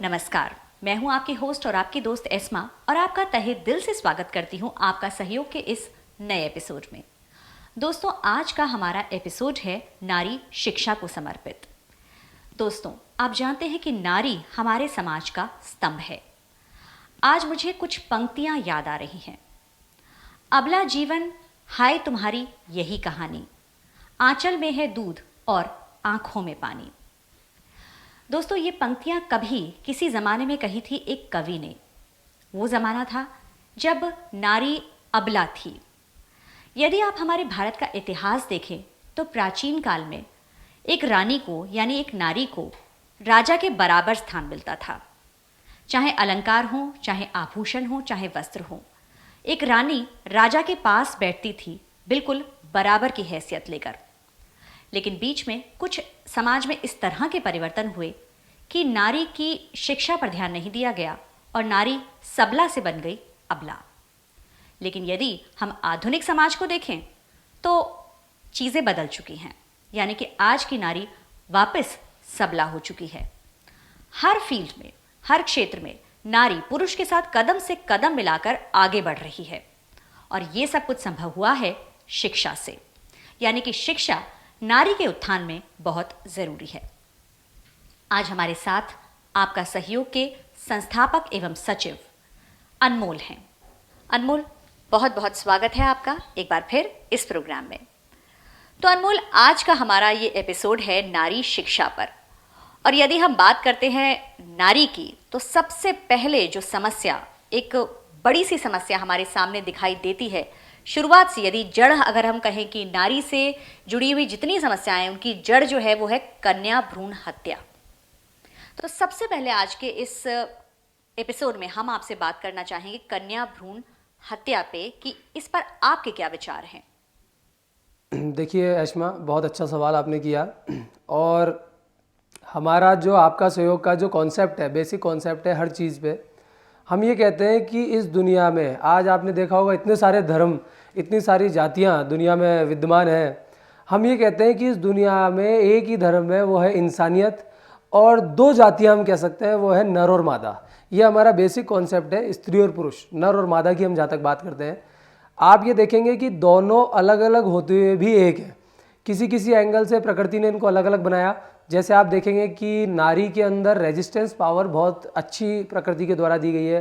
नमस्कार। मैं हूं आपकी होस्ट और आपकी दोस्त एस्मा और आपका तहे दिल से स्वागत करती हूं आपका सहयोग के इस नए एपिसोड में। दोस्तों, आज का हमारा एपिसोड है नारी शिक्षा को समर्पित। दोस्तों, आप जानते हैं कि नारी हमारे समाज का स्तंभ है। आज मुझे कुछ पंक्तियां याद आ रही हैं। अबला जीवन, हाय तुम्हारी यही कहानी, आंचल में है दूध और आंखों में पानी। दोस्तों, ये पंक्तियां कभी किसी ज़माने में कही थी एक कवि ने। वो ज़माना था जब नारी अबला थी। यदि आप हमारे भारत का इतिहास देखें तो प्राचीन काल में एक रानी को यानी एक नारी को राजा के बराबर स्थान मिलता था। चाहे अलंकार हो, चाहे आभूषण हो, चाहे वस्त्र हो, एक रानी राजा के पास बैठती थी, बिल्कुल बराबर की हैसियत लेकर। लेकिन बीच में कुछ समाज में इस तरह के परिवर्तन हुए कि नारी की शिक्षा पर ध्यान नहीं दिया गया और नारी सबला से बन गई अबला। लेकिन यदि हम आधुनिक समाज को देखें तो चीज़ें बदल चुकी हैं, यानी कि आज की नारी वापस सबला हो चुकी है। हर फील्ड में, हर क्षेत्र में नारी पुरुष के साथ कदम से कदम मिलाकर आगे बढ़ रही है। और ये सब कुछ संभव हुआ है शिक्षा से, यानी कि शिक्षा नारी के उत्थान में बहुत ज़रूरी है। आज हमारे साथ आपका सहयोग के संस्थापक एवं सचिव अनमोल हैं। अनमोल, बहुत बहुत स्वागत है आपका एक बार फिर इस प्रोग्राम में। तो अनमोल, आज का हमारा ये एपिसोड है नारी शिक्षा पर। और यदि हम बात करते हैं नारी की, तो सबसे पहले जो समस्या, एक बड़ी सी समस्या हमारे सामने दिखाई देती है शुरुआत से। यदि जड़ अगर हम कहें कि नारी से जुड़ी हुई जितनी समस्याएं, उनकी जड़ जो है वो है कन्या भ्रूण हत्या। तो सबसे पहले आज के इस एपिसोड में हम आपसे बात करना चाहेंगे कन्या भ्रूण हत्या पे, कि इस पर आपके क्या विचार हैं। देखिए एश्मा, बहुत अच्छा सवाल आपने किया। और हमारा जो आपका सहयोग का जो कॉन्सेप्ट है, बेसिक कॉन्सेप्ट है हर चीज़ पे, हम ये कहते हैं कि इस दुनिया में आज आपने देखा होगा इतने सारे धर्म, इतनी सारी जातियाँ दुनिया में विद्यमान हैं। हम ये कहते हैं कि इस दुनिया में एक ही धर्म है, वो है इंसानियत, और दो जातियाँ हम कह सकते हैं, वो है नर और मादा। ये हमारा बेसिक कॉन्सेप्ट है, स्त्री और पुरुष, नर और मादा की हम जहाँ तक बात करते हैं। आप ये देखेंगे कि दोनों अलग अलग होते हुए भी एक है। किसी किसी एंगल से प्रकृति ने इनको अलग अलग बनाया। जैसे आप देखेंगे कि नारी के अंदर रेजिस्टेंस पावर बहुत अच्छी प्रकृति के द्वारा दी गई है।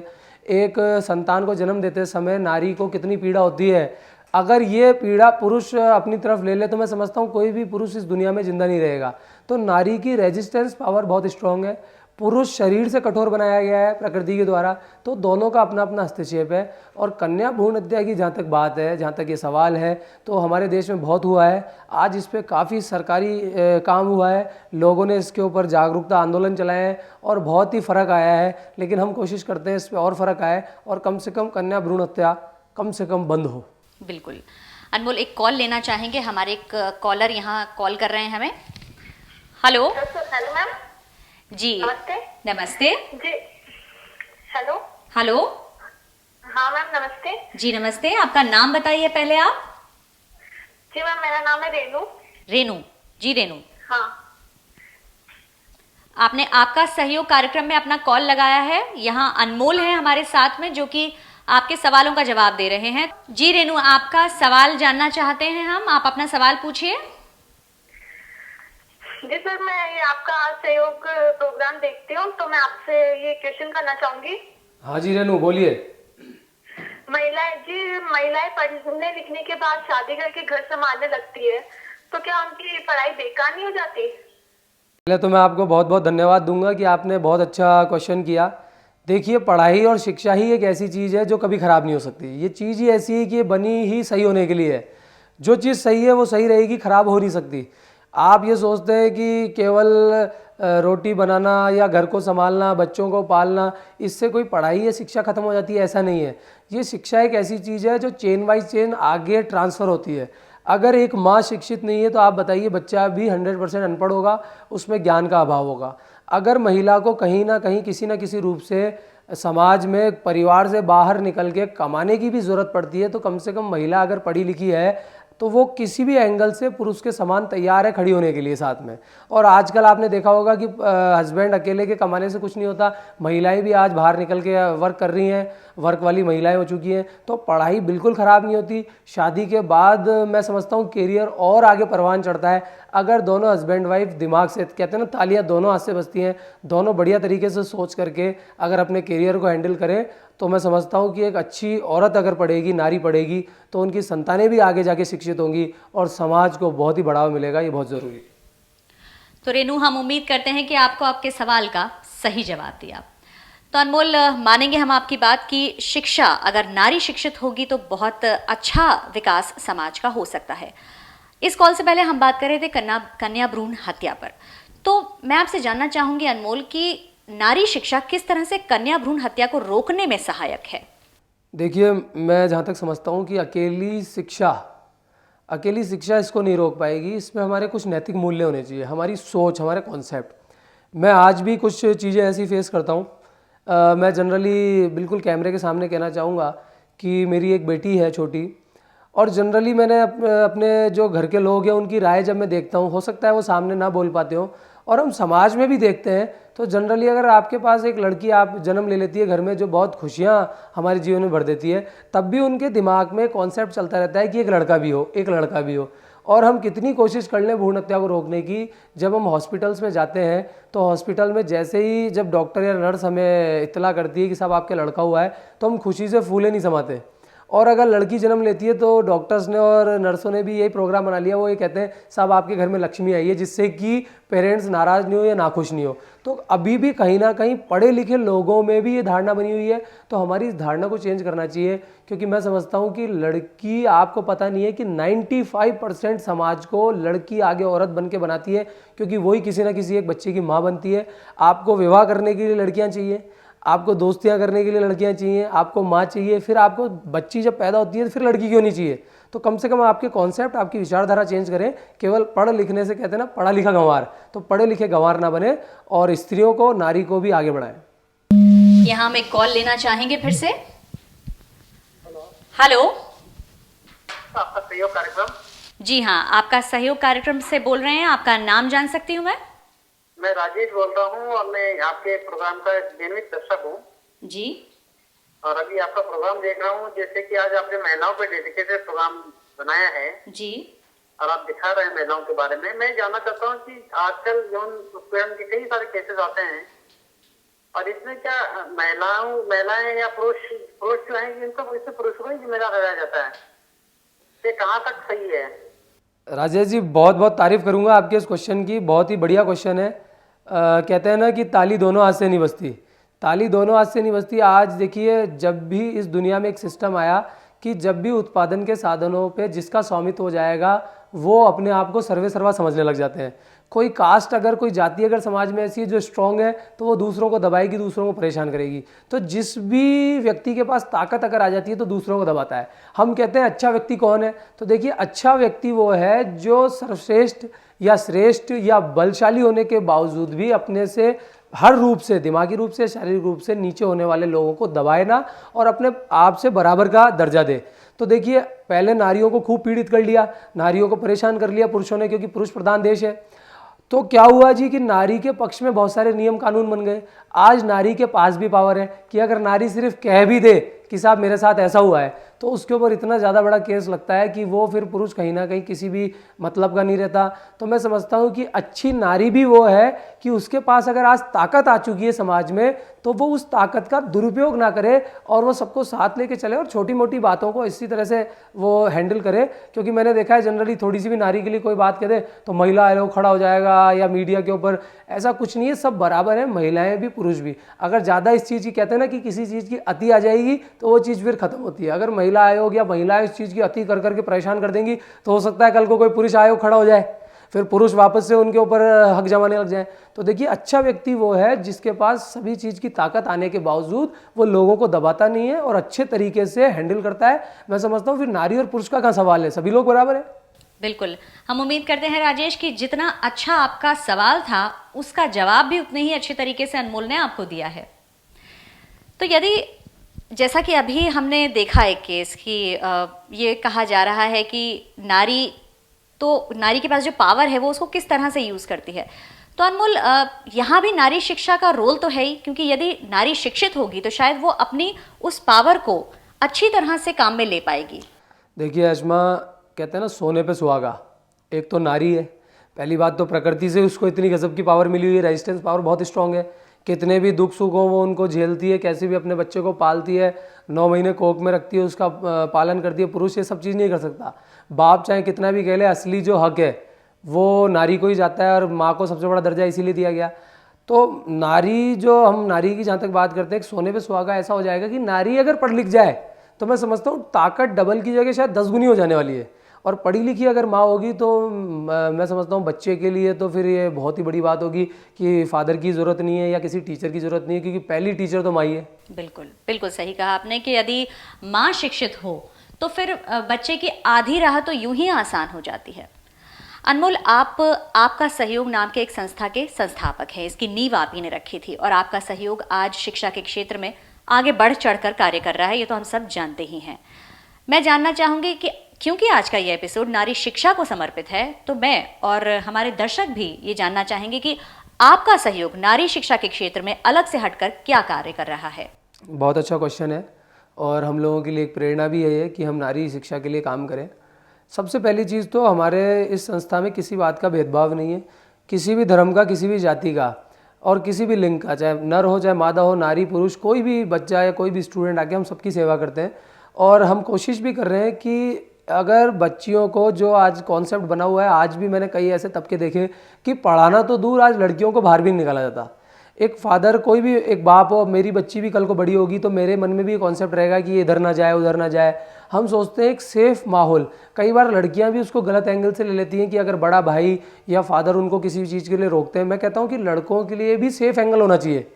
एक संतान को जन्म देते समय नारी को कितनी पीड़ा होती है, अगर ये पीड़ा पुरुष अपनी तरफ ले ले तो मैं समझता हूँ कोई भी पुरुष इस दुनिया में जिंदा नहीं रहेगा। तो नारी की रेजिस्टेंस पावर बहुत स्ट्रांग है। पुरुष शरीर से कठोर बनाया गया है प्रकृति के द्वारा। तो दोनों का अपना अपना हस्तक्षेप है। और कन्या भ्रूण हत्या की जहाँ तक बात है, जहाँ तक ये सवाल है, तो हमारे देश में बहुत हुआ है। आज इस पर काफ़ी सरकारी काम हुआ है, लोगों ने इसके ऊपर जागरूकता आंदोलन चलाए हैं और बहुत ही फ़र्क आया है। लेकिन हम कोशिश करते हैं इस पर और फ़र्क आए और कम से कम कन्या भ्रूण हत्या कम से कम बंद हो। बिल्कुल। अनमोल, एक कॉल लेना चाहेंगे। हमारे एक कॉलर यहाँ कॉल कर रहे हैं हमें। हेलो। हेलो मैम जी नमस्ते। नमस्ते जी हेलो। हेलो। हाँ मैम नमस्ते। जी नमस्ते, आपका नाम बताइए पहले आप। जी मैम, मेरा नाम है रेनू। रेनू जी। रेनू, हाँ आपने आपका सहयोग कार्यक्रम में अपना कॉल लगाया है। यहाँ अनमोल है हमारे साथ में, जो कि आपके सवालों का जवाब दे रहे हैं। जी रेनू, आपका सवाल जानना चाहते हैं हम, आप अपना सवाल पूछिए। जी सर, मैं ये आपका सहयोग प्रोग्राम देखती हूँ, तो मैं आपसे ये क्वेश्चन करना चाहूंगी। हाँ जी रेनू, बोलिए। महिलाएं पढ़ने लिखने के बाद शादी करके घर संभालने लगती है, तो क्या उनकी पढ़ाई बेकार नहीं हो जाती? पहले तो मैं आपको बहुत बहुत धन्यवाद दूंगा कि आपने बहुत अच्छा क्वेश्चन किया। देखिए, पढ़ाई और शिक्षा ही एक ऐसी चीज़ है जो कभी ख़राब नहीं हो सकती। ये चीज़ ही ऐसी है कि ये बनी ही सही होने के लिए है। जो चीज़ सही है वो सही रहेगी, ख़राब हो नहीं सकती। आप ये सोचते हैं कि केवल रोटी बनाना या घर को संभालना, बच्चों को पालना, इससे कोई पढ़ाई या शिक्षा खत्म हो जाती है, ऐसा नहीं है। ये शिक्षा एक ऐसी चीज़ है जो चेन बाई चेन आगे ट्रांसफ़र होती है। अगर एक माँ शिक्षित नहीं है तो आप बताइए, बच्चा भी 100% अनपढ़ होगा, उसमें ज्ञान का अभाव होगा। अगर महिला को कहीं ना कहीं किसी न किसी रूप से समाज में, परिवार से बाहर निकल के कमाने की भी ज़रूरत पड़ती है, तो कम से कम महिला अगर पढ़ी लिखी है, तो वो किसी भी एंगल से पुरुष के समान तैयार है खड़ी होने के लिए साथ में। और आजकल आपने देखा होगा कि हस्बैंड अकेले के कमाने से कुछ नहीं होता, महिलाएं भी आज बाहर निकल के वर्क कर रही हैं, वर्क वाली महिलाएं हो चुकी हैं। तो पढ़ाई बिल्कुल ख़राब नहीं होती। शादी के बाद मैं समझता हूँ कैरियर और आगे परवान चढ़ता है अगर दोनों हस्बैंड वाइफ दिमाग से, कहते हैं ना तालियां दोनों हाथ से बजती हैं, दोनों बढ़िया तरीके से सोच करके अगर अपने कैरियर को हैंडल करें, तो मैं समझता हूँ कि एक अच्छी औरत अगर पढ़ेगी, नारी पढ़ेगी, तो उनकी संतानें भी आगे जाके शिक्षित होंगी और समाज को बहुत ही बढ़ावा मिलेगा। ये बहुत ज़रूरी है। तो रेनू, हम उम्मीद करते हैं कि आपको आपके सवाल का सही जवाब दिया। तो अनमोल, मानेंगे हम आपकी बात कि शिक्षा, अगर नारी शिक्षित होगी तो बहुत अच्छा विकास समाज का हो सकता है। इस कॉल से पहले हम बात कर रहे थे कन्या भ्रूण हत्या पर। तो मैं आपसे जानना चाहूंगी अनमोल कि नारी शिक्षा किस तरह से कन्या भ्रूण हत्या को रोकने में सहायक है? देखिए, मैं जहाँ तक समझता हूँ कि अकेली शिक्षा इसको नहीं रोक पाएगी। इसमें हमारे कुछ नैतिक मूल्य होने चाहिए, हमारी सोच, हमारे कॉन्सेप्ट। मैं आज भी कुछ चीज़ें ऐसी फेस करता हूँ। मैं जनरली बिल्कुल कैमरे के सामने कहना चाहूँगा कि मेरी एक बेटी है छोटी, और जनरली मैंने अपने जो घर के लोग हैं उनकी राय जब मैं देखता हूँ, हो सकता है वो सामने ना बोल पाते हो, और हम समाज में भी देखते हैं, तो जनरली अगर आपके पास एक लड़की आप जन्म ले लेती है घर में, जो बहुत खुशियाँ हमारे जीवन में भर देती है, तब भी उनके दिमाग में कॉन्सेप्ट चलता रहता है कि एक लड़का भी हो, एक लड़का भी हो। और हम कितनी कोशिश कर लें भ्रूण हत्या को रोकने की, जब हम हॉस्पिटल्स में जाते हैं तो हॉस्पिटल में जैसे ही जब डॉक्टर या नर्स हमें इत्तला करती है कि साहब आपके लड़का हुआ है, तो हम खुशी से फूले नहीं समाते। और अगर लड़की जन्म लेती है तो डॉक्टर्स ने और नर्सों ने भी यही प्रोग्राम बना लिया, वो ये कहते हैं साहब आपके घर में लक्ष्मी आई है, जिससे कि पेरेंट्स नाराज़ नहीं हो या नाखुश नहीं हो। तो अभी भी कहीं ना कहीं पढ़े लिखे लोगों में भी ये धारणा बनी हुई है, तो हमारी इस धारणा को चेंज करना चाहिए। क्योंकि मैं समझता हूँ कि लड़की, आपको पता नहीं है कि 95% समाज को लड़की आगे औरत बन के बनाती है, क्योंकि वही किसी ना किसी एक बच्चे की माँ बनती है। आपको विवाह करने के लिए लड़कियाँ चाहिए, आपको दोस्तियां करने के लिए लड़कियां चाहिए, आपको माँ चाहिए, फिर आपको बच्ची जब पैदा होती है तो फिर लड़की क्यों नहीं चाहिए? तो कम से कम आपके कॉन्सेप्ट, आपकी विचारधारा चेंज करें। केवल पढ़ लिखने से, कहते हैं ना पढ़ा लिखा गंवार, तो पढ़े लिखे गंवार ना बने और स्त्रियों को, नारी को भी आगे बढ़ाएं। यहाँ हम एक कॉल लेना चाहेंगे फिर से। हेलो, आपका सहयोग कार्यक्रम। जी हाँ, आपका सहयोग कार्यक्रम से बोल रहे हैं, आपका नाम जान सकती हूँ मैं राजेश बोल रहा हूँ और मैं आपके प्रोग्राम का नियमित दर्शक हूँ जी। और अभी आपका प्रोग्राम देख रहा हूँ, जैसे कि आज आपने महिलाओं पे डेडिकेटेड प्रोग्राम बनाया है जी, और आप दिखा रहे हैं महिलाओं के बारे में। मैं जानना चाहता हूँ कि आजकल यौन उत्पीड़न के कई सारे केसेस आते हैं, और इसमें क्या महिलाएं या पुरुष जो है, इनको इससे पुरुषों को ही जिम्मेदार ठहराया जाता है, ये कहाँ तक सही है? राजेश जी, बहुत बहुत तारीफ करूंगा आपके इस क्वेश्चन की, बहुत ही बढ़िया क्वेश्चन है। कहते हैं ना कि ताली दोनों हाथ से नहीं बजती, ताली दोनों हाथ से नहीं बजती। आज देखिए, जब भी इस दुनिया में एक सिस्टम आया कि जब भी उत्पादन के साधनों पे जिसका स्वामित्व हो जाएगा, वो अपने आप को सर्वे सर्वा समझने लग जाते हैं। कोई कास्ट, अगर कोई जाति अगर समाज में ऐसी है जो स्ट्रांग है, तो वो दूसरों को दबाएगी, दूसरों को परेशान करेगी। तो जिस भी व्यक्ति के पास ताकत अगर आ जाती है तो दूसरों को दबाता है। हम कहते हैं अच्छा व्यक्ति कौन है, तो देखिए अच्छा व्यक्ति वो है जो सर्वश्रेष्ठ या श्रेष्ठ या बलशाली होने के बावजूद भी अपने से हर रूप से, दिमागी रूप से, शारीरिक रूप से नीचे होने वाले लोगों को दबाए ना और अपने आप से बराबर का दर्जा दे। तो देखिए, पहले नारियों को खूब पीड़ित कर लिया, नारियों को परेशान कर लिया पुरुषों ने, क्योंकि पुरुष प्रधान देश है। तो क्या हुआ जी कि नारी के पक्ष में बहुत सारे नियम कानून बन गए। आज नारी के पास भी पावर है कि अगर नारी सिर्फ कह भी दे कि साहब मेरे साथ ऐसा हुआ है, तो उसके ऊपर इतना ज़्यादा बड़ा केस लगता है कि वो फिर पुरुष कहीं ना कहीं किसी भी मतलब का नहीं रहता। तो मैं समझता हूँ कि अच्छी नारी भी वो है कि उसके पास अगर आज ताकत आ चुकी है समाज में, तो वो उस ताकत का दुरुपयोग ना करे और वो सबको साथ लेके चले और छोटी मोटी बातों को इसी तरह से वो हैंडल करे। क्योंकि मैंने देखा है जनरली थोड़ी सी भी नारी के लिए कोई बात कह दे तो महिला आयोग खड़ा हो जाएगा या मीडिया के ऊपर। ऐसा कुछ नहीं है, सब बराबर है, महिलाएं भी पुरुष भी। अगर ज़्यादा इस चीज़ की, कहते हैं ना कि किसी चीज़ की अति आ जाएगी तो वो चीज़ फिर खत्म होती है। अगर महिला आयोग या महिलाएं इस चीज़ की अति कर करके परेशान कर देंगी तो हो सकता है कल को कोई पुरुष आयोग खड़ा हो जाए, फिर पुरुष वापस से उनके ऊपर हक जमाने लग जाए। तो देखिए, अच्छा व्यक्ति वो है जिसके पास सभी चीज़ की ताकत आने के बावजूद वो लोगों को दबाता नहीं है और अच्छे तरीके से हैंडल करता है। मैं समझता हूँ फिर नारी और पुरुष का क्या सवाल है, सभी लोग बराबर है। बिल्कुल, हम उम्मीद करते हैं राजेश कि जितना अच्छा आपका सवाल था उसका जवाब भी उतने ही अच्छे तरीके से अनमोल ने आपको दिया है। तो यदि जैसा कि अभी हमने देखा एक केस कि ये कहा जा रहा है कि नारी के पास जो पावर है वो उसको किस तरह से यूज करती है। तो अनमोल, यहाँ भी नारी शिक्षा का रोल तो है ही, क्योंकि यदि नारी शिक्षित होगी तो शायद वो अपनी उस पावर को अच्छी तरह से काम में ले पाएगी। देखिए अश्मा, कहते हैं ना सोने पे सुहागा। एक तो नारी है, पहली बात तो प्रकृति से उसको इतनी गजब की पावर मिली हुई है, रेजिस्टेंस पावर बहुत स्ट्रांग है। कितने भी दुख सुख हो वो उनको झेलती है, कैसे भी अपने बच्चे को पालती है, 9 महीने कोख में रखती है, उसका पालन करती है। पुरुष ये सब चीज़ नहीं कर सकता। बाप चाहे कितना भी कह ले, असली जो हक है वो नारी को ही जाता है, और माँ को सबसे बड़ा दर्जा इसीलिए दिया गया। तो नारी, जो हम नारी की जहाँ तक बात करते हैं, सोने पे सुहागा ऐसा हो जाएगा कि नारी अगर पढ़ लिख जाए तो मैं समझता हूँ ताकत डबल की जगह शायद 10 गुनी हो जाने वाली है। और पढ़ी लिखी अगर माँ होगी तो मैं समझता हूँ बच्चे के लिए तो फिर ये बहुत ही बड़ी बात होगी कि फादर की ज़रूरत नहीं है या किसी टीचर की ज़रूरत नहीं है, क्योंकि पहली टीचर तो माँ ही है। बिल्कुल बिल्कुल सही कहा आपने कि यदि माँ शिक्षित हो तो फिर बच्चे की आधी राह तो यूं ही आसान हो जाती है। अनमोल, आपका सहयोग नाम के एक संस्था के संस्थापक हैं, इसकी नींव आप ही ने रखी थी, और आपका सहयोग आज शिक्षा के क्षेत्र में आगे बढ़ चढ़कर कार्य कर रहा है, ये तो हम सब जानते ही हैं। मैं जानना चाहूंगी कि क्योंकि आज का ये एपिसोड नारी शिक्षा को समर्पित है, तो मैं और हमारे दर्शक भी ये जानना चाहेंगे कि आपका सहयोग नारी शिक्षा के क्षेत्र में अलग से हटकर क्या कार्य कर रहा है। बहुत अच्छा क्वेश्चन है, और हम लोगों के लिए एक प्रेरणा भी है कि हम नारी शिक्षा के लिए काम करें। सबसे पहली चीज़ तो हमारे इस संस्था में किसी बात का भेदभाव नहीं है, किसी भी धर्म का, किसी भी जाति का और किसी भी लिंग का, चाहे नर हो चाहे मादा हो, नारी पुरुष, कोई भी बच्चा या कोई भी स्टूडेंट आके हम सबकी सेवा करते हैं। और हम कोशिश भी कर रहे हैं कि अगर बच्चियों को, जो आज कॉन्सेप्ट बना हुआ है, आज भी मैंने कई ऐसे तबके देखे कि पढ़ाना तो दूर, आज लड़कियों को बाहर भी नहीं निकाला जाता। एक फादर, कोई भी एक बाप हो, मेरी बच्ची भी कल को बड़ी होगी तो मेरे मन में भी कॉन्सेप्ट रहेगा कि ये इधर ना जाए उधर ना जाए। हम सोचते हैं एक सेफ माहौल। कई बार लड़कियां भी उसको गलत एंगल से ले लेती हैं कि अगर बड़ा भाई या फादर उनको किसी भी चीज़ के लिए रोकते हैं। मैं कहता हूं कि लड़कों के लिए भी सेफ एंगल होना चाहिए,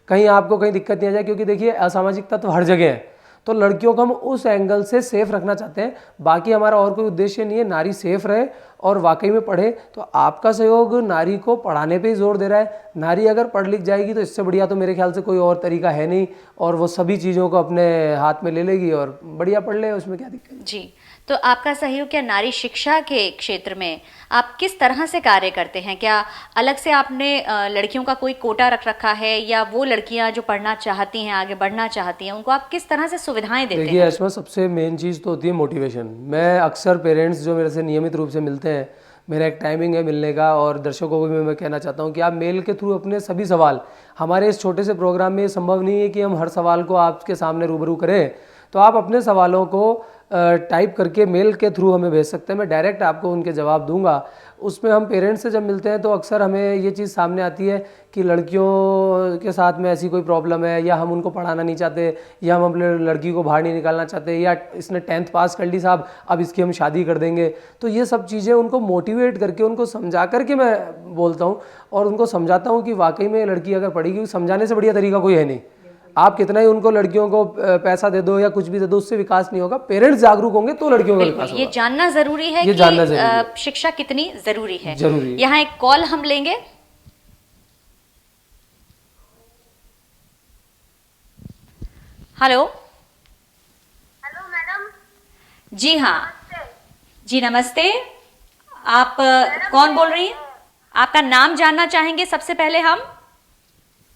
कहीं आपको कहीं दिक्कत नहीं आ जाए, क्योंकि देखिए असामाजिक तत्व हर जगह है। तो लड़कियों को हम उस एंगल से सेफ रखना चाहते हैं। बाकी हमारा और कोई उद्देश्य नहीं है, नारी सेफ रहे और वाकई में पढ़े। तो आपका सहयोग नारी को पढ़ाने पे ही जोर दे रहा है। नारी अगर पढ़ लिख जाएगी तो इससे बढ़िया तो मेरे ख्याल से कोई और तरीका है नहीं, और वो सभी चीज़ों को अपने हाथ में ले लेगी और बढ़िया पढ़ ले, उसमें क्या दिक्कत। जी, तो आपका सहयोग क्या नारी शिक्षा के क्षेत्र में आप किस तरह से कार्य करते हैं? क्या अलग से आपने लड़कियों का कोई कोटा रख रखा है, या वो लड़कियां जो पढ़ना चाहती हैं, आगे बढ़ना चाहती हैं, उनको आप किस तरह से सुविधाएं देते हैं? देखिए ऐसा सबसे मेन चीज़ तो होती है मोटिवेशन। मैं अक्सर पेरेंट्स जो मेरे से नियमित रूप से मिलते हैं, मेरा एक टाइमिंग है मिलने का, और दर्शकों को भी मैं कहना चाहता हूं कि आप मेल के थ्रू अपने सभी सवाल, हमारे इस छोटे से प्रोग्राम में ये संभव नहीं है कि हम हर सवाल को आपके सामने रूबरू करें, तो आप अपने सवालों को टाइप करके मेल के थ्रू हमें भेज सकते हैं। मैं डायरेक्ट आपको उनके जवाब दूंगा। उसमें हम पेरेंट्स से जब मिलते हैं तो अक्सर हमें ये चीज़ सामने आती है कि लड़कियों के साथ में ऐसी कोई प्रॉब्लम है, या हम उनको पढ़ाना नहीं चाहते, या हम अपने लड़की को बाहर नहीं निकालना चाहते, या इसने 10th पास कर ली साहब, अब इसकी हम शादी कर देंगे। तो ये सब चीज़ें उनको मोटिवेट करके, उनको समझा करके मैं बोलता हूँ और उनको समझाता हूँ कि वाकई में लड़की अगर पढ़ेगी, समझाने से बढ़िया तरीका कोई है नहीं। आप कितना ही उनको लड़कियों को पैसा दे दो या कुछ भी दे दो, उससे विकास नहीं होगा। पेरेंट्स जागरूक होंगे तो लड़कियों का विकास होगा। ये जानना जरूरी है कि शिक्षा कितनी जरूरी है। यहाँ एक कॉल हम लेंगे। हेलो। Hello madam. जी हाँ जी, नमस्ते। आप कौन बोल रही हैं? आपका नाम जानना चाहेंगे सबसे पहले हम।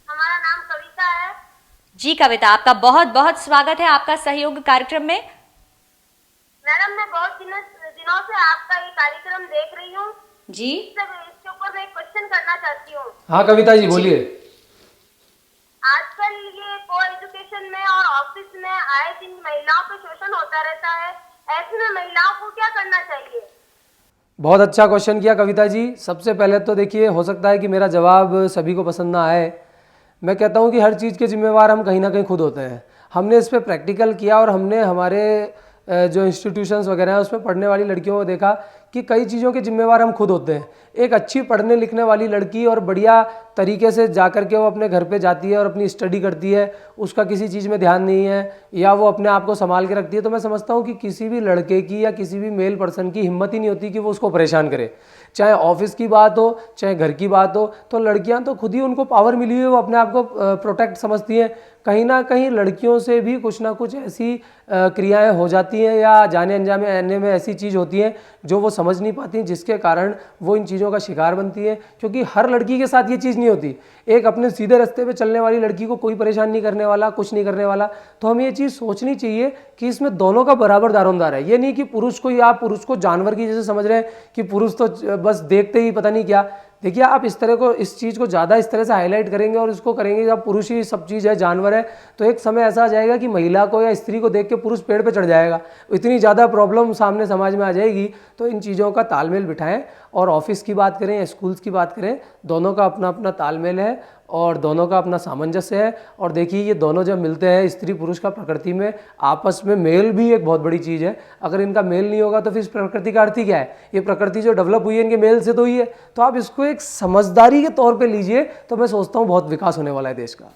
हमारा नाम कविता है। जी कविता, आपका बहुत बहुत स्वागत है आपका सहयोग कार्यक्रम में। मैडम, मैं बहुत दिनों से आपका ये कार्यक्रम देख रही हूँ जी। इसके ऊपर मैं एक क्वेश्चन करना चाहती हूँ। हाँ कविता जी बोलिए। आजकल ये को एजुकेशन में और ऑफिस में आए दिन महिलाओं पे शोषण होता रहता है, ऐसे में महिलाओं को क्या करना चाहिए? बहुत अच्छा क्वेश्चन किया कविता जी। सबसे पहले तो देखिए, हो सकता है कि मेरा जवाब सभी को पसंद ना आए। मैं कहता हूं कि हर चीज़ के जिम्मेवार हम कहीं ना कहीं खुद होते हैं। हमने इस पर प्रैक्टिकल किया और हमने हमारे जो इंस्टीट्यूशंस वगैरह हैं उसमें पढ़ने वाली लड़कियों को देखा कि कई चीज़ों के जिम्मेवार हम खुद होते हैं। एक अच्छी पढ़ने लिखने वाली लड़की और बढ़िया तरीके से जा कर के वो अपने घर पे जाती है और अपनी स्टडी करती है, उसका किसी चीज़ में ध्यान नहीं है या वो अपने आप को संभाल के रखती है, तो मैं समझता हूँ कि किसी भी लड़के की या किसी भी मेल पर्सन की हिम्मत ही नहीं होती कि वो उसको परेशान करे। चाहे ऑफिस की बात हो, चाहे घर की बात हो, तो लड़कियां तो खुद ही उनको पावर मिली हुई है, वो अपने आप को प्रोटेक्ट समझती हैं। कहीं ना कहीं लड़कियों से भी कुछ ना कुछ ऐसी क्रियाएं हो जाती हैं या जाने अनजाने आने में ऐसी चीज़ होती है जो वो समझ नहीं पाती, जिसके कारण वो इन चीज़ों का शिकार बनती है। क्योंकि हर लड़की के साथ ये चीज़ नहीं होती। एक अपने सीधे रास्ते पे चलने वाली लड़की को कोई परेशान नहीं करने वाला, कुछ नहीं करने वाला। तो हमें ये चीज़ सोचनी चाहिए कि इसमें दोनों का बराबर दारोमदार है। ये नहीं कि पुरुष को या पुरुष को जानवर की जैसे समझ रहे हैं कि पुरुष तो बस देखते ही पता नहीं क्या। देखिए, आप इस तरह को, इस चीज़ को ज़्यादा इस तरह से हाईलाइट करेंगे और इसको करेंगे जब पुरुष ही सब चीज़ है, जानवर है, तो एक समय ऐसा आ जाएगा कि महिला को या स्त्री को देख के पुरुष पेड़ पे चढ़ जाएगा। इतनी ज़्यादा प्रॉब्लम सामने समाज में आ जाएगी। तो इन चीज़ों का तालमेल बिठाएं। और ऑफिस की बात करें या स्कूल्स की बात करें, दोनों का अपना अपना तालमेल है और दोनों का अपना सामंजस्य है। और देखिए, ये दोनों जब मिलते हैं, स्त्री पुरुष का प्रकृति में आपस में मेल भी एक बहुत बड़ी चीज़ है। अगर इनका मेल नहीं होगा तो फिर इस प्रकृति का अर्थ ही क्या है? ये प्रकृति जो डेवलप हुई है इनके मेल से तो हुई है। तो आप इसको एक समझदारी के तौर पे लीजिए, तो मैं सोचता हूँ बहुत विकास होने वाला है देश का।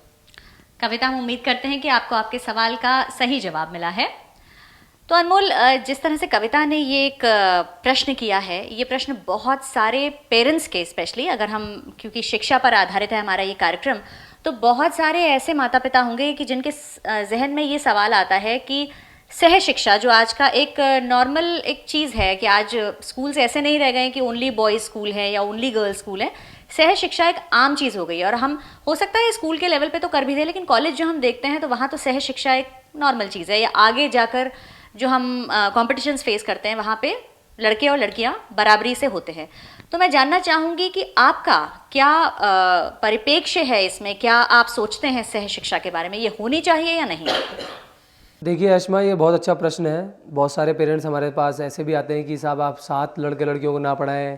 कविता, हम उम्मीद करते हैं कि आपको आपके सवाल का सही जवाब मिला है। तो अनमोल, जिस तरह से कविता ने ये एक प्रश्न किया है, ये प्रश्न बहुत सारे पेरेंट्स के, स्पेशली अगर हम, क्योंकि शिक्षा पर आधारित है हमारा ये कार्यक्रम, तो बहुत सारे ऐसे माता पिता होंगे कि जिनके जहन में ये सवाल आता है कि सह शिक्षा जो आज का एक नॉर्मल एक चीज़ है, कि आज स्कूल्स ऐसे नहीं रह गए कि ओनली बॉयज़ स्कूल है या ओनली गर्ल्स स्कूल है। सह शिक्षा एक आम चीज़ हो गई है और हम, हो सकता है स्कूल के लेवल पे तो कर भी दें, लेकिन कॉलेज जो हम देखते हैं तो वहाँ तो सह शिक्षा एक नॉर्मल चीज़ है। या आगे जाकर जो हम कॉम्पिटिशन्स फेस करते हैं वहाँ पे लड़के और लड़कियाँ बराबरी से होते हैं। तो मैं जानना चाहूँगी कि आपका क्या परिप्रेक्ष्य है इसमें, क्या आप सोचते हैं सह शिक्षा के बारे में, ये होनी चाहिए या नहीं? देखिए अश्मा, ये बहुत अच्छा प्रश्न है। बहुत सारे पेरेंट्स हमारे पास ऐसे भी आते हैं कि साहब आप साथ लड़के लड़कियों को ना पढ़ाएं,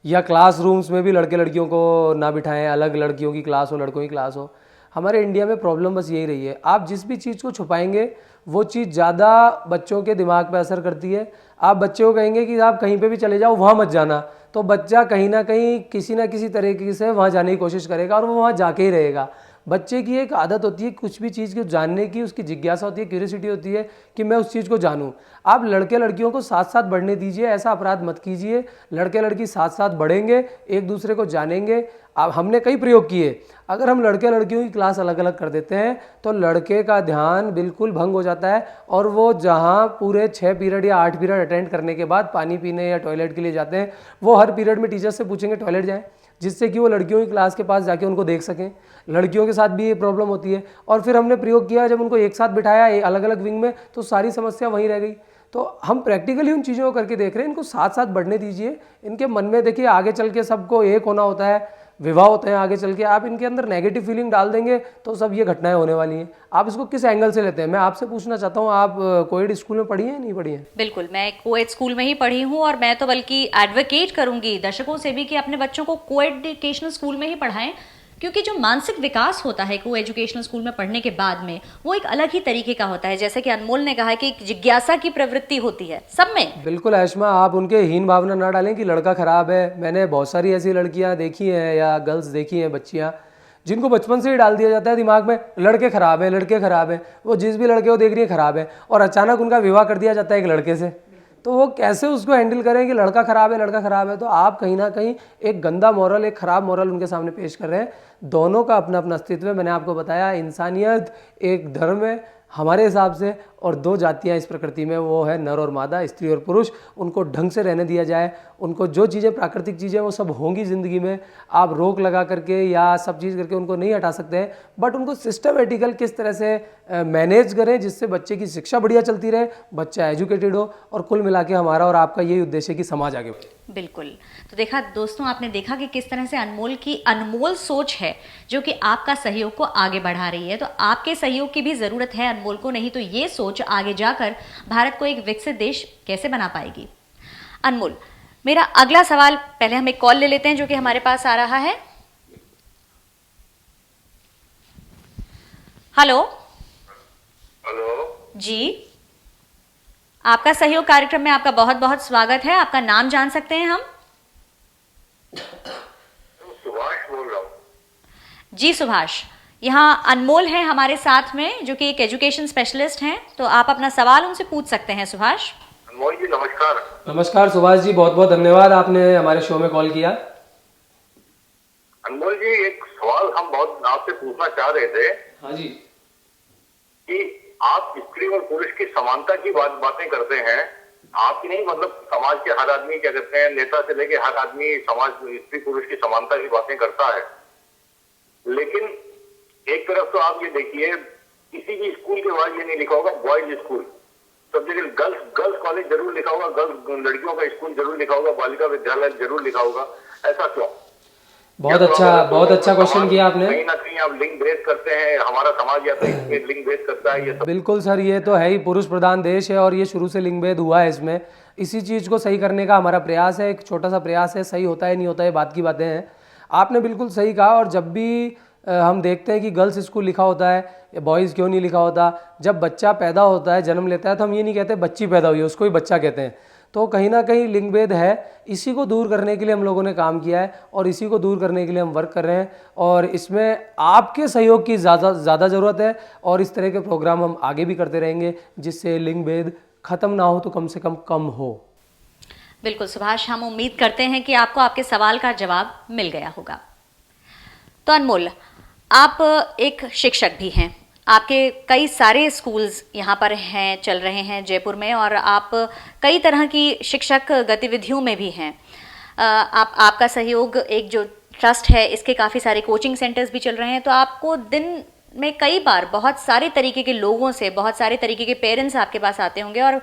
या क्लासरूम्स में भी लड़के लड़कियों को ना बिठाएं, अलग लड़कियों की क्लास हो लड़कों की क्लास हो। हमारे इंडिया में प्रॉब्लम बस यही रही है, आप जिस भी चीज़ को छुपाएंगे वो चीज़ ज़्यादा बच्चों के दिमाग पे असर करती है। आप बच्चे को कहेंगे कि आप कहीं पे भी चले जाओ, वहाँ मत जाना, तो बच्चा कहीं ना कहीं किसी ना किसी तरीके से वहाँ जाने की कोशिश करेगा और वो वहाँ जाके ही रहेगा। बच्चे की एक आदत होती है कुछ भी चीज़ को जानने की, उसकी जिज्ञासा होती है, क्यूरियोसिटी होती है कि मैं उस चीज़ को जानूं। आप लड़के लड़कियों को साथ साथ बढ़ने दीजिए, ऐसा अपराध मत कीजिए। लड़के लड़की साथ साथ बढ़ेंगे, एक दूसरे को जानेंगे। अब हमने कई प्रयोग किए, अगर हम लड़के लड़कियों की क्लास अलग अलग कर देते हैं तो लड़के का ध्यान बिल्कुल भंग हो जाता है और वो जहाँ पूरे 6 पीरियड या 8 पीरियड अटेंड करने के बाद पानी पीने या टॉयलेट के लिए जाते हैं, वो हर पीरियड में टीचर से पूछेंगे टॉयलेट जाएं, जिससे कि वो लड़कियों की क्लास के पास जाके उनको देख सकें। लड़कियों के साथ भी ये प्रॉब्लम होती है। और फिर हमने प्रयोग किया, जब उनको एक साथ बिठाया अलग अलग विंग में, तो सारी समस्या वहीं रह गई। तो हम प्रैक्टिकली उन चीज़ों को करके देख रहे हैं, इनको साथ साथ बढ़ने दीजिए। इनके मन में देखिए आगे चल के सबको एक होना होता है, विवाह होते हैं आगे चल के, आप इनके अंदर नेगेटिव फीलिंग डाल देंगे तो सब ये घटनाएं होने वाली हैं। आप इसको किस एंगल से लेते हैं, मैं आपसे पूछना चाहता हूँ। आप कोएड स्कूल में पढ़ी हैं नहीं पढ़ी हैं? बिल्कुल, मैं कोएड स्कूल में ही पढ़ी हूँ और मैं तो बल्कि एडवोकेट करूंगी दर्शकों से भी कि अपने बच्चों को कोएजुकेशनल स्कूल में ही पढ़ाएं, क्योंकि जो मानसिक विकास होता है को एजुकेशनल स्कूल में पढ़ने के बाद में, वो एक अलग ही तरीके का होता है। जैसे कि अनमोल ने कहा कि एक जिज्ञासा की प्रवृत्ति होती है सब में। बिल्कुल ऐश्मा, आप उनके हीन भावना ना डालें कि लड़का खराब है। मैंने बहुत सारी ऐसी लड़कियां देखी हैं या गर्ल्स देखी हैं, बच्चियां, जिनको बचपन से ही डाल दिया जाता है दिमाग में लड़के खराब है, लड़के खराब है। वो जिस भी लड़के को देख रही है खराब है, और अचानक उनका विवाह कर दिया जाता है एक लड़के से। तो वो कैसे उसको हैंडल करें कि लड़का खराब है, लड़का खराब है। तो आप कहीं ना कहीं एक गंदा मॉरल, एक खराब मॉरल उनके सामने पेश कर रहे हैं। दोनों का अपना अपना अस्तित्व है। मैंने आपको बताया इंसानियत एक धर्म है हमारे हिसाब से, और 2 जातियां इस प्रकृति में, वो है नर और मादा, स्त्री और पुरुष। उनको ढंग से रहने दिया जाए, उनको जो चीज़ें प्राकृतिक चीज़ें वो सब होंगी ज़िंदगी में। आप रोक लगा करके या सब चीज़ करके उनको नहीं हटा सकते हैं, बट उनको सिस्टमेटिकल किस तरह से मैनेज करें जिससे बच्चे की शिक्षा बढ़िया चलती रहे, बच्चा एजुकेटेड हो, और कुल मिला के हमारा और आपका यही उद्देश्य है कि समाज आगे बढ़े। बिल्कुल। तो देखा दोस्तों, आपने देखा कि किस तरह से अनमोल की अनमोल सोच है जो कि आपका सहयोग को आगे बढ़ा रही है। तो आपके सहयोग की भी ज़रूरत है अनमोल को, नहीं तो ये सोच आगे जाकर भारत को एक विकसित देश कैसे बना पाएगी। अनमोल, मेरा अगला सवाल, पहले हम एक कॉल ले लेते हैं जो कि हमारे पास आ रहा है। हेलो। हेलो जी, आपका सहयोग कार्यक्रम में आपका बहुत बहुत स्वागत है। आपका नाम जान सकते हैं हम? सुभाष बोल रहा हूँ। जी सुभाष, यहाँ अनमोल है हमारे साथ में जो कि एक एजुकेशन स्पेशलिस्ट हैं, तो आप अपना सवाल उनसे पूछ सकते हैं। सुभाष। अनमोल जी नमस्कार। नमस्कार सुभाष जी, बहुत बहुत धन्यवाद आपने हमारे शो में कॉल किया। अनमोल जी एक सवाल हम बहुत आपसे पूछना चाह रहे थे। हाँ जी। कि आप स्त्री और पुरुष की समानता की बातें करते हैं, आप ही नहीं मतलब समाज के हर आदमी क्या कहते हैं, नेता से लेके हर आदमी समाज स्त्री पुरुष की समानता की बातें करता है, लेकिन एक तरफ तो आप ये देखिए किसी भी स्कूल के बाद ये नहीं लिखा होगा बॉयज स्कूल, सब जगह गर्ल्स कॉलेज जरूर लिखा होगा, गर्ल्स लड़कियों का स्कूल जरूर लिखा होगा, बालिका विद्यालय जरूर लिखा होगा। ऐसा क्यों? बहुत अच्छा क्वेश्चन किया आपने। कहीं ना कहीं आप लिंग भेद करते हैं, हमारा समाज या तो इसमें लिंग भेद करता है। ये सब बिल्कुल सर, ये तो है ही, पुरुष प्रधान देश है और ये शुरू से लिंग भेद हुआ है इसमें। इसी चीज़ को सही करने का हमारा प्रयास है, एक छोटा सा प्रयास है। सही होता है नहीं होता है बात की बातें हैं। आपने बिल्कुल सही कहा। और जब भी हम देखते हैं कि गर्ल्स स्कूल लिखा होता है या बॉयज़ क्यों नहीं लिखा होता, जब बच्चा पैदा होता है, जन्म लेता है, तो हम ये नहीं कहते बच्ची पैदा हुई है, उसको ही बच्चा कहते हैं। तो कहीं ना कहीं लिंग भेद है, इसी को दूर करने के लिए हम लोगों ने काम किया है और इसी को दूर करने के लिए हम वर्क कर रहे हैं। और इसमें आपके सहयोग की ज़्यादा ज़रूरत है और इस तरह के प्रोग्राम हम आगे भी करते रहेंगे जिससे लिंग भेद ख़त्म ना हो तो कम से कम हो। बिल्कुल सुभाष, हम उम्मीद करते हैं कि आपको आपके सवाल का जवाब मिल गया होगा। तो अनमोल, आप एक शिक्षक भी हैं, आपके कई सारे स्कूल्स यहाँ पर हैं, चल रहे हैं जयपुर में, और आप कई तरह की शिक्षक गतिविधियों में भी हैं। आपका सहयोग, एक जो ट्रस्ट है, इसके काफ़ी सारे कोचिंग सेंटर्स भी चल रहे हैं। तो आपको दिन में कई बार बहुत सारे तरीके के लोगों से, बहुत सारे तरीके के पेरेंट्स आपके पास आते होंगे, और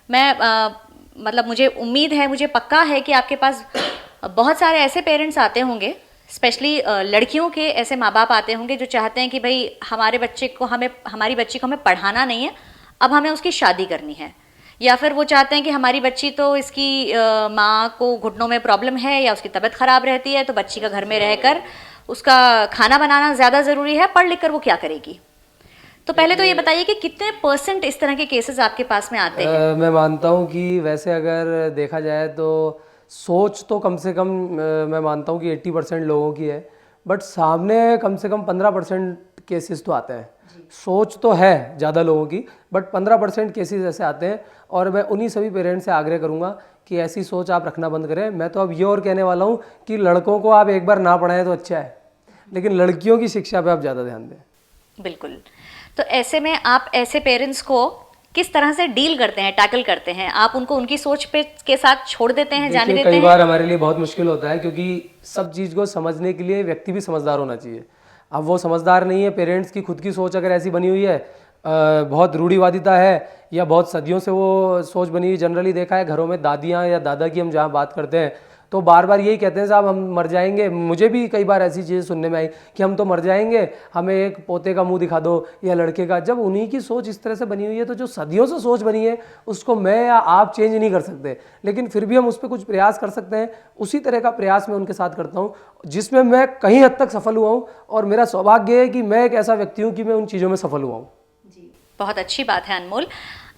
मैं मतलब मुझे उम्मीद है, मुझे पक्का है कि आपके पास बहुत सारे ऐसे पेरेंट्स आते होंगे, स्पेशली लड़कियों के ऐसे माँ बाप आते होंगे जो चाहते हैं कि भाई हमारी बच्ची को हमें पढ़ाना नहीं है, अब हमें उसकी शादी करनी है। या फिर वो चाहते हैं कि हमारी बच्ची तो इसकी माँ को घुटनों में प्रॉब्लम है या उसकी तबीयत खराब रहती है, तो बच्ची का घर में रहकर उसका खाना बनाना ज़्यादा ज़रूरी है, पढ़ लिख कर वो क्या करेगी। तो पहले तो ये बताइए कि कितने % इस तरह के केसेस आपके पास में आते हैं? मैं मानता हूँ कि वैसे अगर देखा जाए तो सोच तो कम से कम मैं मानता हूँ कि 80% लोगों की है, बट सामने कम से कम 15% केसेस तो आते हैं। सोच तो है ज़्यादा लोगों की, बट 15% केसेस ऐसे आते हैं। और मैं उन्हीं सभी पेरेंट्स से आग्रह करूँगा कि ऐसी सोच आप रखना बंद करें। मैं तो अब ये और कहने वाला हूँ कि लड़कों को आप एक बार ना पढ़ाएं तो अच्छा है, लेकिन लड़कियों की शिक्षा पर आप ज़्यादा ध्यान दें। बिल्कुल। तो ऐसे में आप ऐसे पेरेंट्स को किस तरह से डील करते हैं, टैकल करते हैं? आप उनको उनकी सोच पे के साथ छोड़ देते हैं, जाने देते हैं? कई बार हमारे लिए बहुत मुश्किल होता है, क्योंकि सब चीज़ को समझने के लिए व्यक्ति भी समझदार होना चाहिए। अब वो समझदार नहीं है, पेरेंट्स की खुद की सोच अगर ऐसी बनी हुई है, बहुत रूढ़िवादिता है या बहुत सदियों से वो सोच बनी हुई। जनरली देखा है घरों में दादियाँ या दादा की हम जहाँ बात करते हैं तो बार बार यही कहते हैं साहब हम मर जाएंगे। मुझे भी कई बार ऐसी चीज़ें सुनने में आई कि हम तो मर जाएंगे, हमें एक पोते का मुंह दिखा दो या लड़के का। जब उन्हीं की सोच इस तरह से बनी हुई है तो जो सदियों से सोच बनी है उसको मैं या आप चेंज नहीं कर सकते, लेकिन फिर भी हम उस पर कुछ प्रयास कर सकते हैं। उसी तरह का प्रयास मैं उनके साथ करता हूँ जिसमें मैं कहीं हद तक सफल हुआ हूँ, और मेरा सौभाग्य है कि मैं एक ऐसा व्यक्ति हूँ कि मैं उन चीज़ों में सफल हुआ हूँ। बहुत अच्छी बात है अनमोल।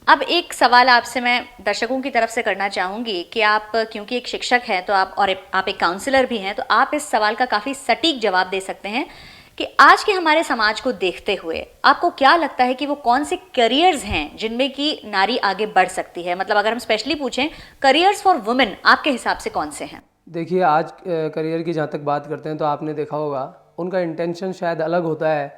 अब एक सवाल आपसे मैं दर्शकों की तरफ से करना चाहूँगी कि आप क्योंकि एक शिक्षक हैं तो आप एक काउंसलर भी हैं, तो आप इस सवाल का काफ़ी सटीक जवाब दे सकते हैं कि आज के हमारे समाज को देखते हुए आपको क्या लगता है कि वो कौन से करियर्स हैं जिनमें कि नारी आगे बढ़ सकती है? मतलब अगर हम स्पेशली पूछें करियर्स फॉर वुमेन, आपके हिसाब से कौन से हैं? देखिए, आज करियर की जहाँ तक बात करते हैं तो आपने देखा होगा उनका इंटेंशन शायद अलग होता है।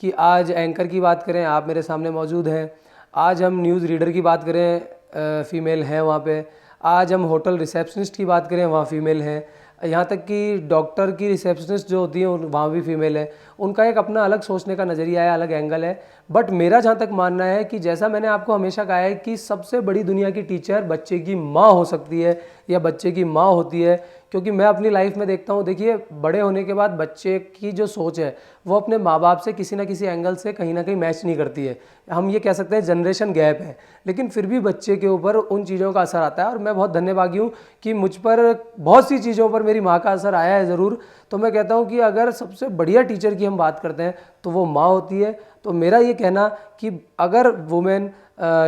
कि आज एंकर की बात करें, आप मेरे सामने मौजूद हैं। आज हम न्यूज़ रीडर की बात करें, फ़ीमेल हैं वहाँ पे। आज हम होटल रिसेप्शनिस्ट की बात करें, वहाँ फ़ीमेल हैं। यहाँ तक कि डॉक्टर की रिसेप्शनिस्ट जो होती है वहाँ भी फीमेल है। उनका एक अपना अलग सोचने का नज़रिया है, अलग एंगल है। बट मेरा जहाँ तक मानना है कि जैसा मैंने आपको हमेशा कहा है कि सबसे बड़ी दुनिया की टीचर बच्चे की माँ हो सकती है या बच्चे की माँ होती है। क्योंकि मैं अपनी लाइफ में देखता हूँ, देखिए बड़े होने के बाद बच्चे की जो सोच है वो अपने माँ बाप से किसी ना किसी एंगल से कहीं ना कहीं मैच नहीं करती है। हम ये कह सकते हैं जनरेशन गैप है, लेकिन फिर भी बच्चे के ऊपर उन चीज़ों का असर आता है। और मैं बहुत धन्यवादी हूँ कि मुझ पर बहुत सी चीज़ों पर मेरी माँ का असर आया है ज़रूर। तो मैं कहता हूँ कि अगर सबसे बढ़िया टीचर की हम बात करते हैं तो वो माँ होती है। तो मेरा ये कहना कि अगर वुमेन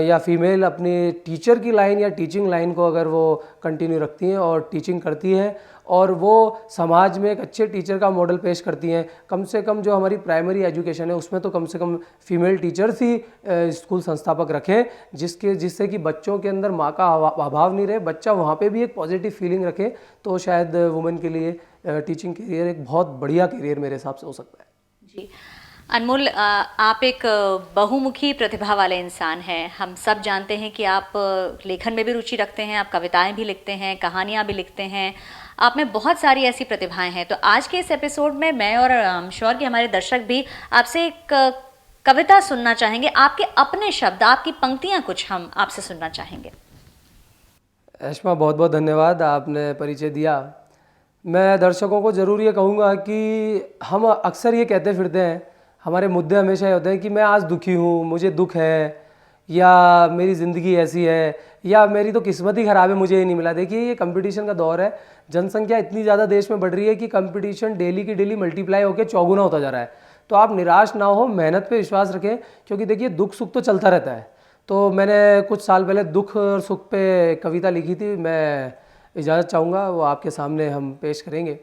या फीमेल अपनी टीचर की लाइन या टीचिंग लाइन को अगर वो कंटिन्यू रखती हैं और टीचिंग करती हैं और वो समाज में एक अच्छे टीचर का मॉडल पेश करती हैं, कम से कम जो हमारी प्राइमरी एजुकेशन है उसमें तो कम से कम फीमेल टीचर्स ही स्कूल संस्थापक रखें, जिससे कि बच्चों के अंदर माँ का अभाव नहीं रहे, बच्चा वहाँ पे भी एक पॉजिटिव फीलिंग रखे, तो शायद वुमेन के लिए टीचिंग करियर एक बहुत बढ़िया करियर मेरे हिसाब से हो सकता है। जी अनमोल, आप एक बहुमुखी प्रतिभा वाले इंसान हैं। हम सब जानते हैं कि आप लेखन में भी रुचि रखते हैं, आप कविताएं भी लिखते हैं, कहानियां भी लिखते हैं, आप में बहुत सारी ऐसी प्रतिभाएं हैं। तो आज के इस एपिसोड में मैं और आई एम श्योर कि हमारे दर्शक भी आपसे एक कविता सुनना चाहेंगे, आपके अपने शब्द, आपकी पंक्तियां कुछ हम आपसे सुनना चाहेंगे। ऐश्मा, बहुत बहुत धन्यवाद, आपने परिचय दिया। मैं दर्शकों को ज़रूर ये कहूँगा कि हम अक्सर ये कहते फिरते हैं, हमारे मुद्दे हमेशा ये होते हैं कि मैं आज दुखी हूँ, मुझे दुख है, या मेरी ज़िंदगी ऐसी है, या मेरी तो किस्मत ही ख़राब है, मुझे ये नहीं मिला। देखिए, ये कंपटीशन का दौर है, जनसंख्या इतनी ज़्यादा देश में बढ़ रही है कि कंपटीशन डेली की डेली मल्टीप्लाई होकर चौगुना होता जा रहा है। तो आप निराश ना हो, मेहनत पे विश्वास रखें, क्योंकि देखिए दुख सुख तो चलता रहता है। तो मैंने कुछ साल पहले दुख और सुख पे कविता लिखी थी, मैं इजाज़त चाहूँगा, वो आपके सामने हम पेश करेंगे।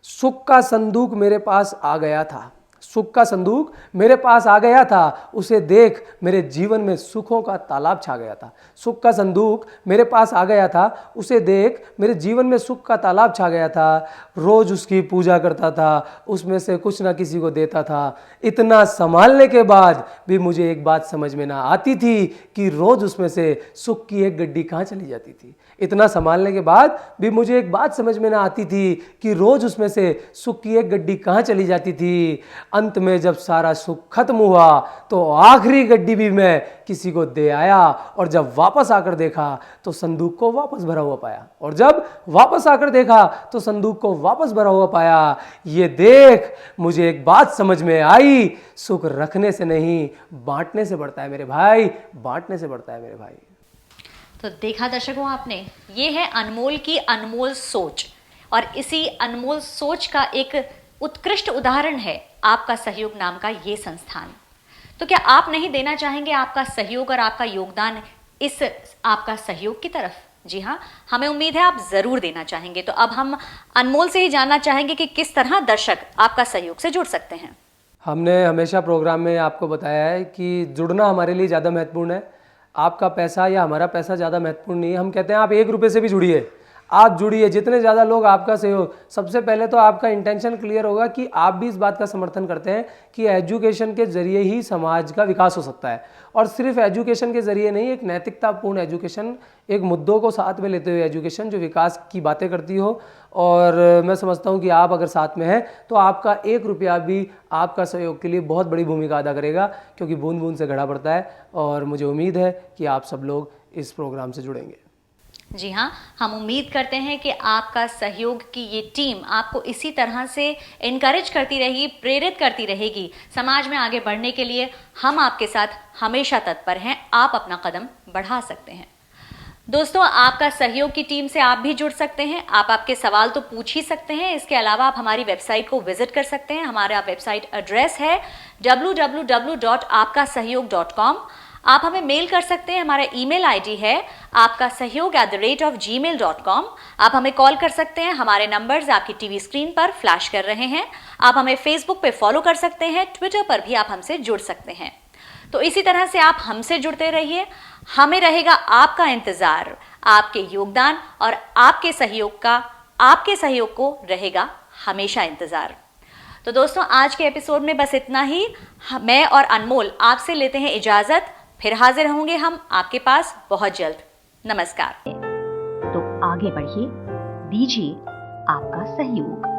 सुख का संदूक मेरे पास आ गया था, सुख का संदूक मेरे पास आ गया था, उसे देख मेरे जीवन में सुखों का तालाब छा गया था। सुख का संदूक मेरे पास आ गया था, उसे देख मेरे जीवन में सुख का तालाब छा गया था। रोज उसकी पूजा करता था, उसमें से कुछ ना किसी को देता था। इतना संभालने के बाद भी मुझे एक बात समझ में ना आती थी कि रोज उसमें से सुख की एक गड्डी कहाँ चली जाती थी। इतना संभालने के बाद भी मुझे एक बात समझ में ना आती थी कि रोज उसमें से सुख की एक गड्डी कहाँ चली जाती थी। अंत में जब सारा सुख खत्म हुआ तो आखिरी गड्डी भी मैं किसी को दे आया, और जब वापस आकर देखा तो संदूक को वापस भरा हुआ पाया, और जब वापस आकर देखा तो संदूक को वापस भरा हुआ पाया। ये देख मुझे एक बात समझ में आई, सुख रखने से नहीं बांटने से बढ़ता है मेरे भाई, बांटने से बढ़ता है मेरे भाई। तो देखा दर्शकों आपने, ये है अनमोल की अनमोल सोच, और इसी अनमोल सोच का एक उत्कृष्ट उदाहरण है आपका सहयोग नाम का ये संस्थान। तो क्या आप नहीं देना चाहेंगे आपका सहयोग और आपका योगदान इस आपका सहयोग की तरफ? जी हाँ, हमें उम्मीद है आप जरूर देना चाहेंगे। तो अब हम अनमोल से ही जानना चाहेंगे कि किस तरह दर्शक आपका सहयोग से जुड़ सकते हैं। हमने हमेशा प्रोग्राम में आपको बताया है कि जुड़ना हमारे लिए ज़्यादा महत्वपूर्ण है, आपका पैसा या हमारा पैसा ज़्यादा महत्वपूर्ण नहीं है। हम कहते हैं आप 1 रुपये से भी जुड़िए, आप जुड़िए, जितने ज़्यादा लोग आपका सहयोग, सबसे पहले तो आपका इंटेंशन क्लियर होगा कि आप भी इस बात का समर्थन करते हैं कि एजुकेशन के ज़रिए ही समाज का विकास हो सकता है, और सिर्फ एजुकेशन के ज़रिए नहीं, एक नैतिकतापूर्ण एजुकेशन, एक मुद्दों को साथ में लेते हुए एजुकेशन जो विकास की बातें करती हो। और मैं समझता हूँ कि आप अगर साथ में हैं तो आपका 1 रुपया भी आपका सहयोग के लिए बहुत बड़ी भूमिका अदा करेगा, क्योंकि बूंद बूंद से घड़ा पड़ता है। और मुझे उम्मीद है कि आप सब लोग इस प्रोग्राम से जुड़ेंगे। जी हाँ, हम उम्मीद करते हैं कि आपका सहयोग की ये टीम आपको इसी तरह से इनकरेज करती रहेगी, प्रेरित करती रहेगी समाज में आगे बढ़ने के लिए। हम आपके साथ हमेशा तत्पर हैं, आप अपना कदम बढ़ा सकते हैं। दोस्तों, आपका सहयोग की टीम से आप भी जुड़ सकते हैं, आप आपके सवाल तो पूछ ही सकते हैं। इसके अलावा आप हमारी वेबसाइट को विजिट कर सकते हैं। हमारा वेबसाइट एड्रेस है www.aapkasahayog.com। आप हमें मेल कर सकते हैं, हमारा ईमेल आईडी है aapkasahayog@gmail.com। आप हमें कॉल कर सकते हैं, हमारे नंबर्स आपकी टीवी स्क्रीन पर फ्लैश कर रहे हैं। आप हमें फेसबुक पे फॉलो कर सकते हैं, ट्विटर पर भी आप हमसे जुड़ सकते हैं। तो इसी तरह से आप हमसे जुड़ते रहिए, हमें रहेगा आपका इंतजार, आपके योगदान और आपके सहयोग को रहेगा हमेशा इंतजार। तो दोस्तों, आज के एपिसोड में बस इतना ही। मैं और अनमोल आपसे लेते हैं इजाजत, फिर हाजिर होंगे हम आपके पास बहुत जल्द। नमस्कार। तो आगे बढ़िए, दीजिए आपका सहयोग।